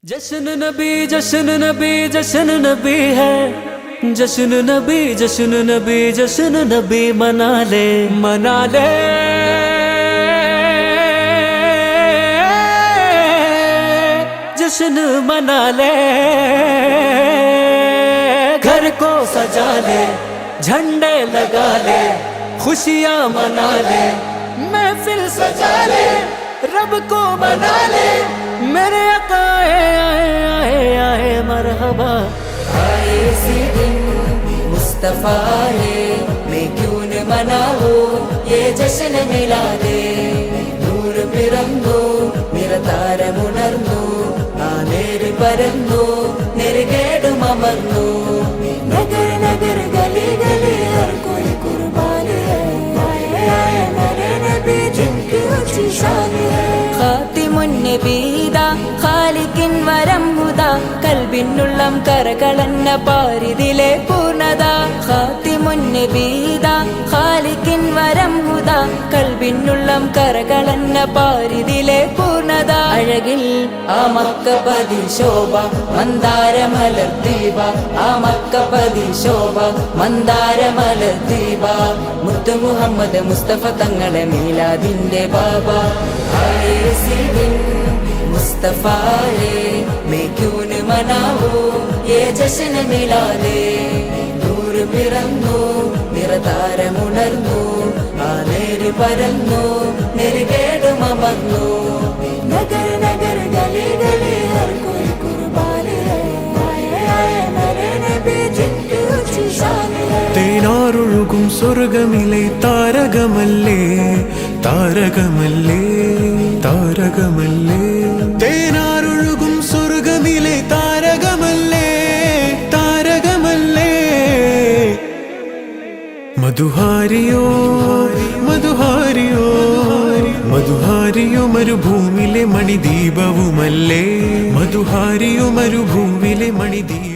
जश्न नबी जश्न नबी जश्न नबी है। जश्न नबी जश्न नबी जश्न नबी मना ले मना ले। जश्न मना ले, घर को सजा ले, झंडे लगा ले, खुशियाँ मना ले, महफिल सजा ले, रब को मना ले। मेरे आका आए आए आए मरहबा। आए इसी दिन मुस्तफा है, मैं क्यों न मनाऊं ये जश्न मिला दे। നൂർ പിറന്നു നിറതാരമുണർന്നു, ആ നേര് പരന്നു നെറുകേടും അമർന്നു। നഗർ നഗർ ഗലി ഗലി ഹർ കോയി കുർബാൻ ഹൈ, ആയ ആയ मेरे नबी जिनकी ऊंची शान है। ഖാതിമുൻ നബീദാ ഖാലിഖിൻ വരം ഹുദാ, കൽബിനുള്ളം കരകളന്ന പാരിതിലെ പൂർണ്ണത। ഖാതിമുൻ നബീദാ ഖാലിഖിൻ വരം ഹുദാ, കൽബിനുള്ളം കരകളന്ന പാരിതിലെ പൂർണ്ണത। അഴകിൽ ആ മക്കപതി ശോഭ മന്ദാരമലർ ദീപ, ആ മക്കപതി ശോഭ മന്ദാരമലർ ദീപ। മുത്തു മുഹമ്മദ് മുസ്തഫ തങ്ങളെ മീലാദിന്റെ ബാബ। आए इसी दिन मुस्तफा है, मैं क्यों न मनाऊं ये जश्न मिला दे। നൂർ പിറന്നു നിറതാരമുണർന്നു, ആ നേര് പരന്നു നെറുകേടും അമർന്നു। നഗർ നഗർ ഗലി ഗലി ഹർ കോയി കുർബാൻ ഹൈ, ആയ ആയ मेरे नबी जिनकी ऊंची शान है। തേനാറൊഴുകും സ്വർഗമിലെ താരകമല്ലേ താരകമല്ലേ താരകമല്ലേ। തേനാറൊഴുകും സ്വർഗമിലെ താരകമല്ലേ താരകമല്ലേ। മധുഹാരിയോ മധുഹാരിയോ മധുഹാരിയോ മരുഭൂമിലെ മണിദീപവുമല്ലേ। മധുഹാരിയോ മരുഭൂമിലെ മണിദീപ